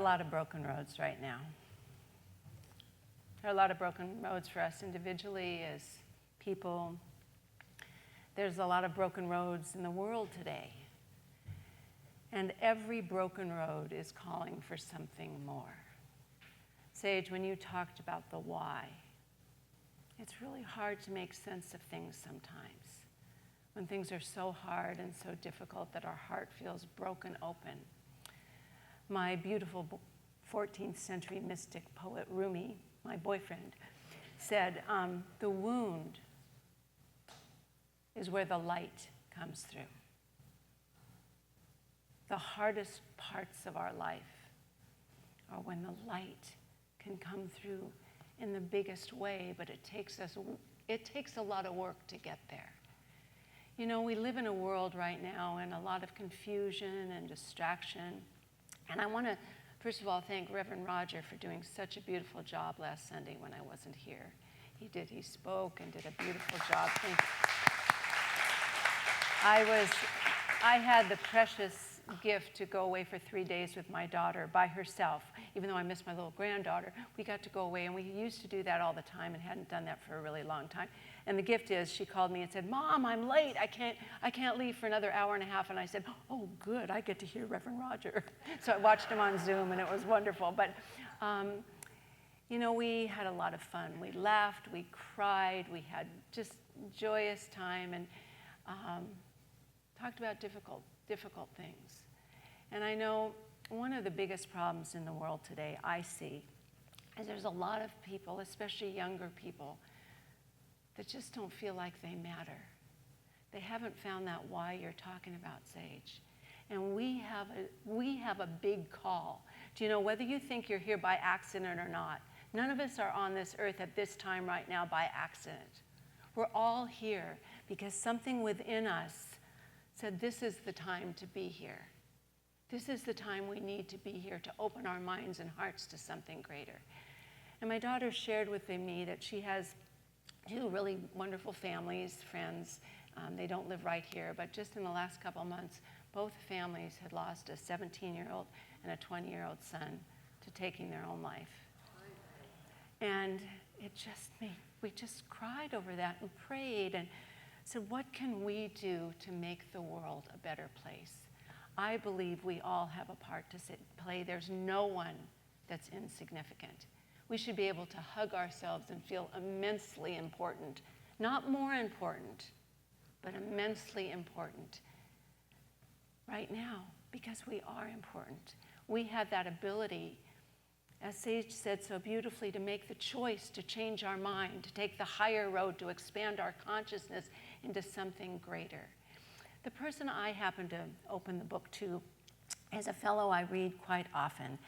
lot of broken roads right now. There are a lot of broken roads for us individually as people. There's a lot of broken roads in the world today. And every broken road is calling for something more. Sage, when you talked about the why, it's really hard to make sense of things sometimes. When things are so hard and so difficult that our heart feels broken open. My beautiful 14th century mystic poet Rumi, my boyfriend, said, the wound is where the light comes through. The hardest parts of our life are when the light can come through in the biggest way, but it takes a lot of work to get there. You know, we live in a world right now in a lot of confusion and distraction. And I want to, first of all, thank Reverend Roger for doing such a beautiful job last Sunday when I wasn't here. He spoke and did a beautiful job. Thank you. I had the precious gift to go away for 3 days with my daughter by herself. Even though I miss my little granddaughter, we got to go away, and we used to do that all the time and hadn't done that for a really long time. And the gift is, she called me and said, Mom, I'm late. I can't leave for another hour and a half. And I said, oh, good, I get to hear Reverend Roger. So I watched him on Zoom, and it was wonderful. But, you know, we had a lot of fun. We laughed, we cried, we had just joyous time, and talked about difficult things. And I know one of the biggest problems in the world today I see is there's a lot of people, especially younger people, that just don't feel like they matter. They haven't found that why you're talking about, Sage. And we have a big call. Do you know, whether you think you're here by accident or not, none of us are on this earth at this time right now by accident. We're all here because something within us said this is the time to be here. This is the time we need to be here to open our minds and hearts to something greater. And my daughter shared with me that she has 2 really wonderful families, friends. They don't live right here, but just in the last couple months, both families had lost a 17-year-old and a 20-year-old son to taking their own life. And we just cried over that and prayed and said, what can we do to make the world a better place? I believe we all have a part to play. There's no one that's insignificant. We should be able to hug ourselves and feel immensely important. Not more important, but immensely important right now, because we are important. We have that ability, as Sage said so beautifully, to make the choice to change our mind, to take the higher road, to expand our consciousness into something greater. The person I happen to open the book to is a fellow I read quite often,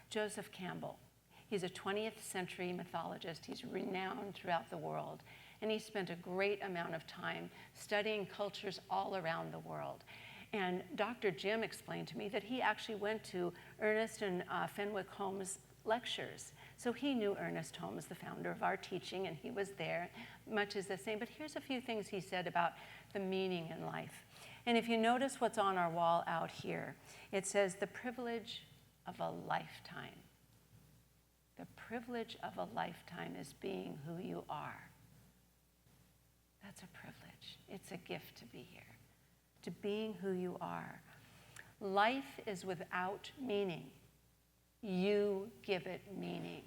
Joseph Campbell. He's a 20th century mythologist. He's renowned throughout the world. And he spent a great amount of time studying cultures all around the world. And Dr. Jim explained to me that he actually went to Ernest and Fenwick Holmes' lectures. So he knew Ernest Holmes, the founder of our teaching, and he was there, much as the same. But here's a few things he said about the meaning in life. And if you notice what's on our wall out here, it says, the privilege of a lifetime. The privilege of a lifetime is being who you are. That's a privilege. It's a gift to be here, to being who you are. Life is without meaning. You give it meaning.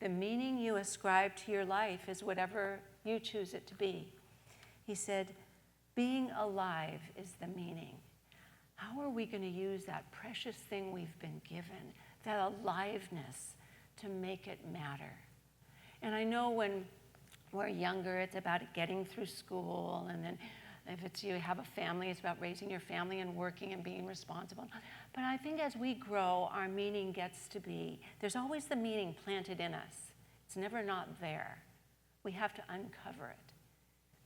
The meaning you ascribe to your life is whatever you choose it to be. He said, being alive is the meaning. How are we going to use that precious thing we've been given, that aliveness, to make it matter? And I know when we're younger, it's about getting through school, and then if it's you have a family, it's about raising your family and working and being responsible. But I think as we grow, our meaning gets to be, there's always the meaning planted in us. It's never not there. We have to uncover it.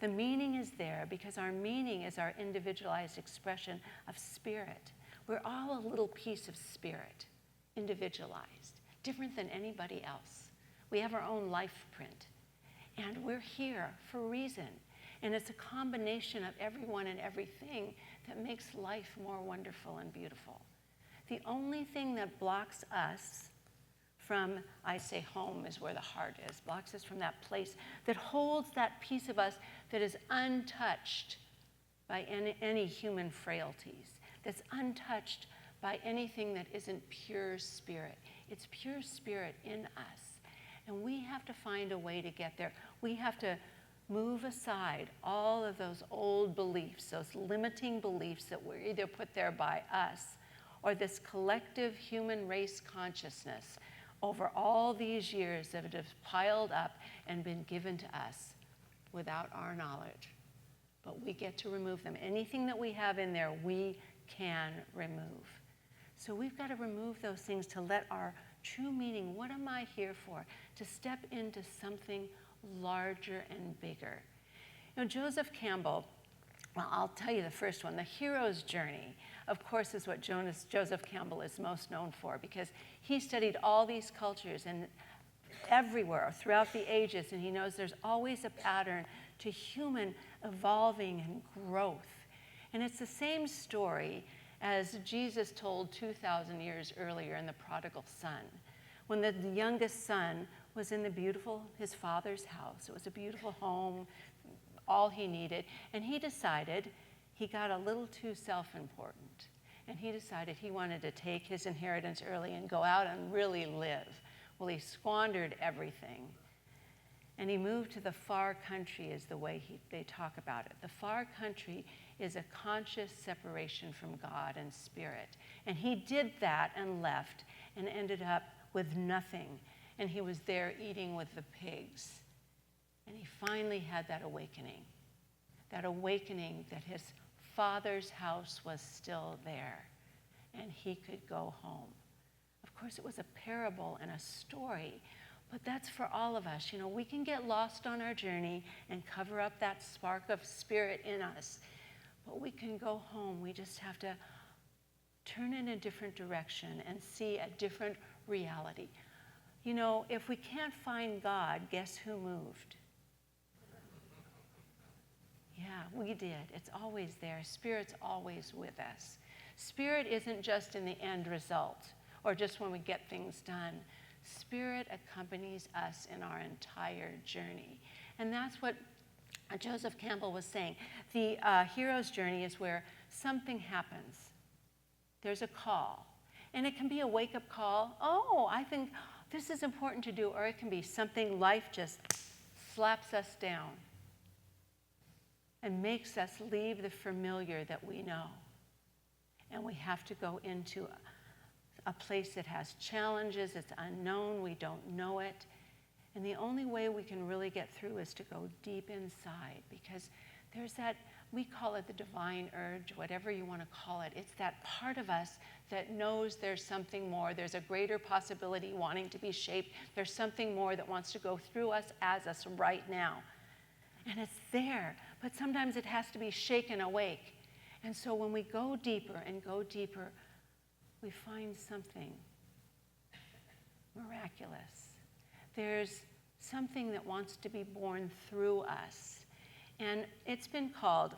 The meaning is there because our meaning is our individualized expression of spirit. We're all a little piece of spirit, individualized, different than anybody else. We have our own life print. And we're here for a reason. And it's a combination of everyone and everything that makes life more wonderful and beautiful. The only thing that blocks us from, I say home is where the heart is, blocks us from that place that holds that piece of us that is untouched by any human frailties, that's untouched by anything that isn't pure spirit. It's pure spirit in us. And we have to find a way to get there. We have to move aside all of those old beliefs, those limiting beliefs that were either put there by us or this collective human race consciousness over all these years that have piled up and been given to us without our knowledge. But we get to remove them. Anything that we have in there, we can remove. So we've got to remove those things to let our true meaning, what am I here for? To step into something larger and bigger. You know, Joseph Campbell, well, I'll tell you the first one, the hero's journey, of course, is what Joseph Campbell is most known for, because he studied all these cultures and everywhere throughout the ages, and he knows there's always a pattern to human evolving and growth. And it's the same story as Jesus told 2,000 years earlier in the prodigal son, when the youngest son was in his father's house. It was a beautiful home, all he needed, and he decided he got a little too self-important, and he decided he wanted to take his inheritance early and go out and really live. Well, he squandered everything. And he moved to the far country is the way they talk about it. The far country is a conscious separation from God and spirit. And he did that and left and ended up with nothing. And he was there eating with the pigs. And he finally had that awakening that his father's house was still there and he could go home. Of course, it was a parable and a story, but that's for all of us. You know, we can get lost on our journey and cover up that spark of spirit in us, but we can go home. We just have to turn in a different direction and see a different reality. You know, if we can't find God, guess who moved? Yeah, we did. It's always there. Spirit's always with us. Spirit isn't just in the end result or just when we get things done. Spirit accompanies us in our entire journey. And that's what Joseph Campbell was saying. The hero's journey is where something happens. There's a call. And it can be a wake-up call. Oh, I think this is important to do. Or it can be something life just slaps us down and makes us leave the familiar that we know. And we have to go into a place that has challenges, it's unknown, we don't know it. And the only way we can really get through is to go deep inside, because there's that, we call it the divine urge, whatever you want to call it. It's that part of us that knows there's something more, there's a greater possibility wanting to be shaped, there's something more that wants to go through us as us right now. And it's there, but sometimes it has to be shaken awake. And so when we go deeper and go deeper, we find something miraculous. There's something that wants to be born through us. And it's been called,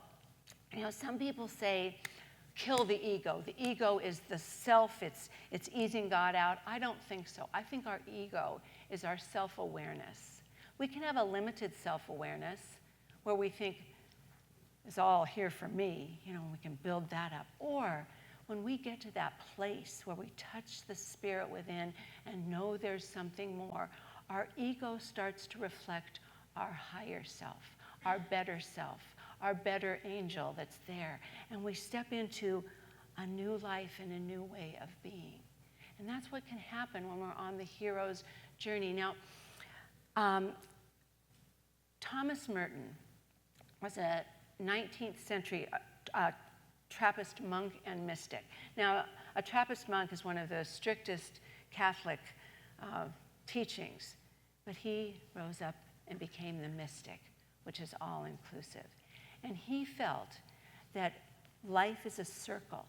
you know, some people say, kill the ego. The ego is the self, it's easing God out. I don't think so. I think our ego is our self-awareness. We can have a limited self-awareness where we think, it's all here for me, you know, we can build that up. Or when we get to that place where we touch the spirit within and know there's something more, our ego starts to reflect our higher self, our better angel that's there. And we step into a new life and a new way of being. And that's what can happen when we're on the hero's journey. Now, Thomas Merton was a 19th century Trappist monk and mystic. Now, a Trappist monk is one of the strictest Catholic teachings, but he rose up and became the mystic, which is all-inclusive. And he felt that life is a circle,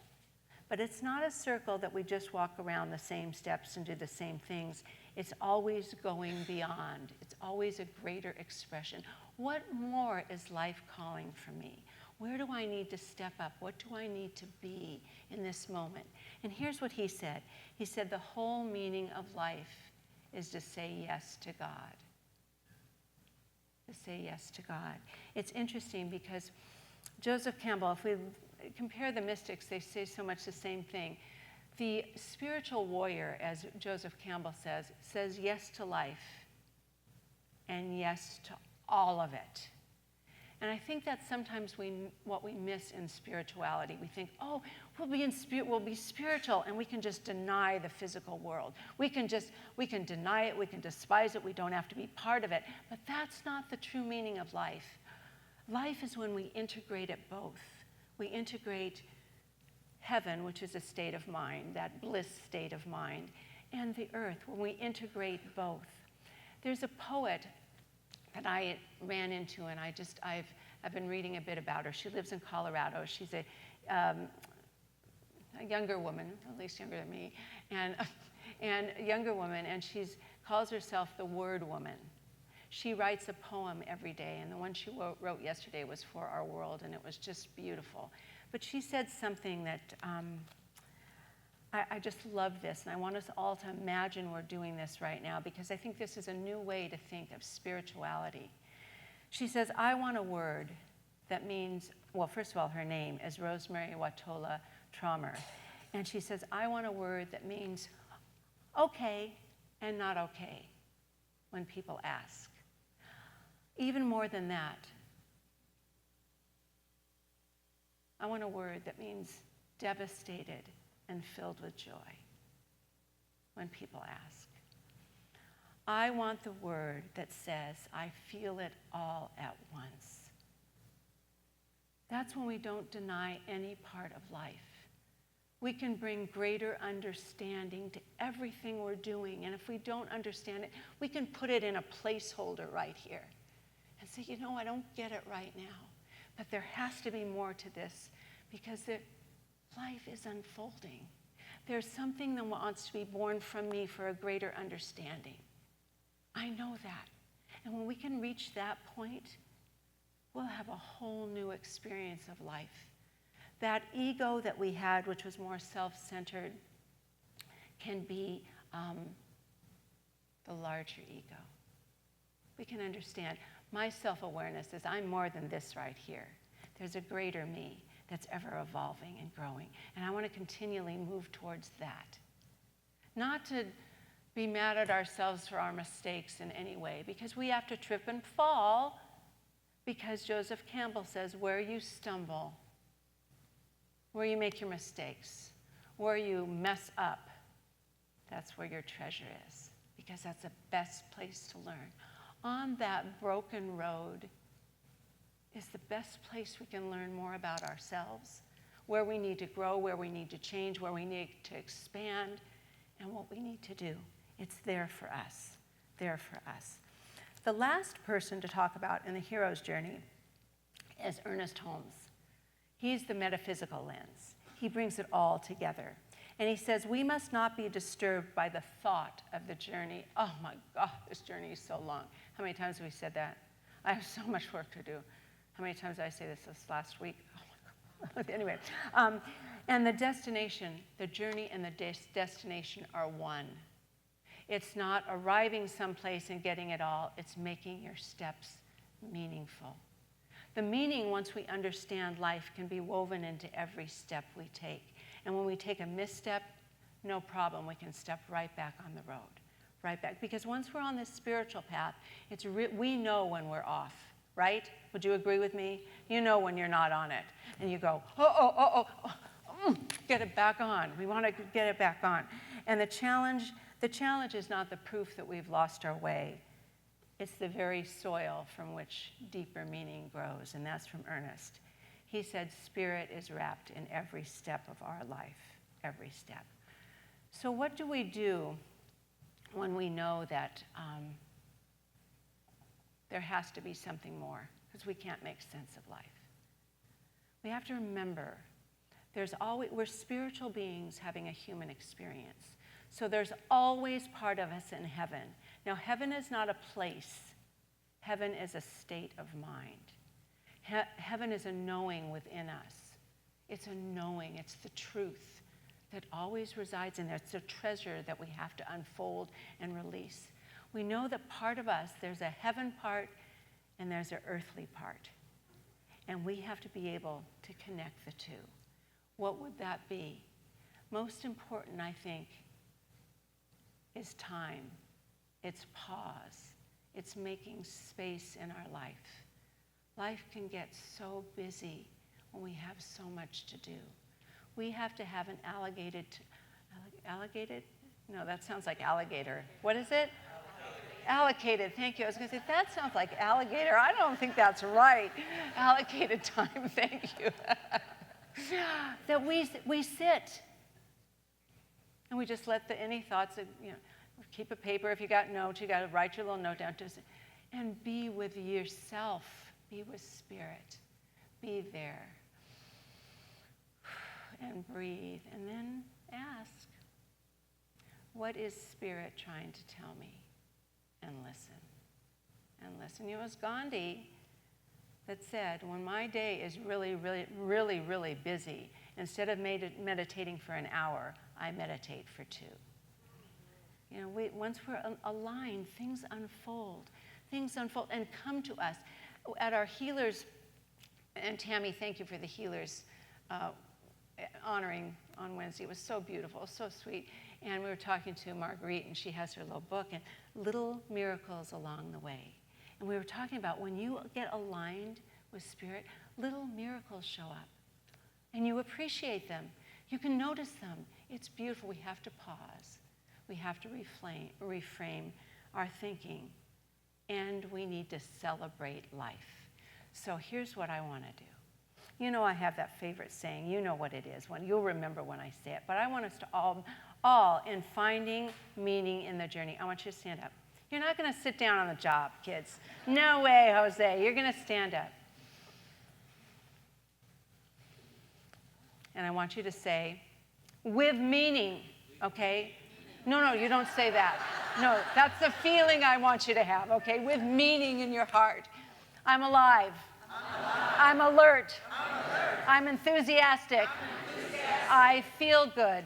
but it's not a circle that we just walk around the same steps and do the same things. It's always going beyond. It's always a greater expression. What more is life calling for me? Where do I need to step up? What do I need to be in this moment? And here's what he said. He said the whole meaning of life is to say yes to God. To say yes to God. It's interesting because Joseph Campbell, if we compare the mystics, they say so much the same thing. The spiritual warrior, as Joseph Campbell says yes to life and yes to all of it. And I think that's sometimes what we miss in spirituality. We think, oh, we'll be spiritual, and we can just deny the physical world. We can deny it, we can despise it, we don't have to be part of it. But that's not the true meaning of life. Life is when we integrate it both. We integrate heaven, which is a state of mind, that bliss state of mind, and the earth, when we integrate both. There's a poet that I ran into, and I've been reading a bit about her. She lives in Colorado. She's a younger woman, at least younger than me, and a younger woman, and she calls herself the Word Woman. She writes a poem every day, and the one she wrote yesterday was For Our World, and it was just beautiful. But she said something that I just love this, and I want us all to imagine we're doing this right now, because I think this is a new way to think of spirituality. She says, I want a word that means, well, first of all, her name is Rosemary Watola Traumer. And she says, I want a word that means okay and not okay when people ask. Even more than that, I want a word that means devastated and filled with joy when people ask. I want the word that says, I feel it all at once. That's when we don't deny any part of life. We can bring greater understanding to everything we're doing. And if we don't understand it, we can put it in a placeholder right here and say, you know, I don't get it right now. But there has to be more to this, because life is unfolding. There's something that wants to be born from me for a greater understanding. I know that. And when we can reach that point, we'll have a whole new experience of life. That ego that we had, which was more self-centered, can be the larger ego. We can understand my self-awareness is I'm more than this right here. There's a greater me that's ever evolving and growing. And I want to continually move towards that. Not to be mad at ourselves for our mistakes in any way, because we have to trip and fall, because Joseph Campbell says, where you stumble, where you make your mistakes, where you mess up, that's where your treasure is, because that's the best place to learn. On that broken road is the best place we can learn more about ourselves, where we need to grow, where we need to change, where we need to expand, and what we need to do. It's there for us, there for us. The last person to talk about in the hero's journey is Ernest Holmes. He's the metaphysical lens. He brings it all together. And he says, we must not be disturbed by the thought of the journey. Oh my God, this journey is so long. How many times have we said that? I have so much work to do. How many times did I say this last week? Oh my God. Anyway, and the destination, the journey and the destination are one. It's not arriving someplace and getting it all. It's making your steps meaningful. The meaning, once we understand life, can be woven into every step we take. And when we take a misstep, no problem. We can step right back on the road, right back. Because once we're on this spiritual path, we know when we're off, right? Would you agree with me? You know when you're not on it. And you go, get it back on. We want to get it back on. And the challenge is not the proof that we've lost our way. It's the very soil from which deeper meaning grows, and that's from Ernest. He said, spirit is wrapped in every step of our life, every step. So what do we do when we know that there has to be something more, because we can't make sense of life? We have to remember, we're spiritual beings having a human experience. So there's always part of us in heaven. Now, heaven is not a place. Heaven is a state of mind. Heaven is a knowing within us. It's a knowing. It's the truth that always resides in there. It's a treasure that we have to unfold and release. We know that part of us, there's a heaven part and there's an earthly part. And we have to be able to connect the two. What would that be? Most important, I think, is time. It's pause. It's making space in our life. Life can get so busy when we have so much to do. We have to have an alligated? No, that sounds like alligator. What is it? Allocated, thank you. I was going to say, that sounds like alligator. I don't think that's right. Allocated time, thank you. That we sit and we just let any thoughts, keep a paper. If you got notes, you got to write your little note down. And be with yourself. Be with Spirit. Be there. And breathe. And then ask, what is Spirit trying to tell me? And listen. And listen. It was Gandhi that said, when my day is really, really, really, really busy, instead of meditating for an hour, I meditate for 2. Once we're aligned, things unfold. Things unfold and come to us. At our healers, and Tammy, thank you for the healers honoring on Wednesday. It was so beautiful, so sweet. And we were talking to Marguerite, and she has her little book, and little miracles along the way. And we were talking about when you get aligned with Spirit, little miracles show up. And you appreciate them. You can notice them. It's beautiful. We have to pause. We have to reframe our thinking. And we need to celebrate life. So here's what I want to do. I have that favorite saying. You know what it is. You'll remember when I say it. But I want us to all in finding meaning in the journey. I want you to stand up. You're not going to sit down on the job, kids. No way, Jose. You're going to stand up. And I want you to say, with meaning, okay? No, you don't say that. No, that's the feeling I want you to have, okay? With meaning in your heart. I'm alive. I'm alert. I'm enthusiastic. I feel good.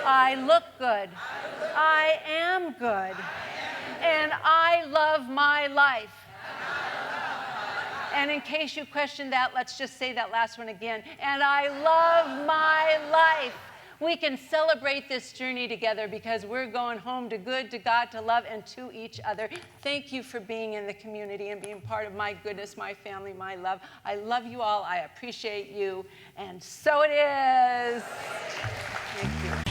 I look good. I am good. And I love my life. And in case you questioned that, let's just say that last one again. And I love my life. We can celebrate this journey together because we're going home to good, to God, to love, and to each other. Thank you for being in the community and being part of my goodness, my family, my love. I love you all. I appreciate you. And so it is. Thank you.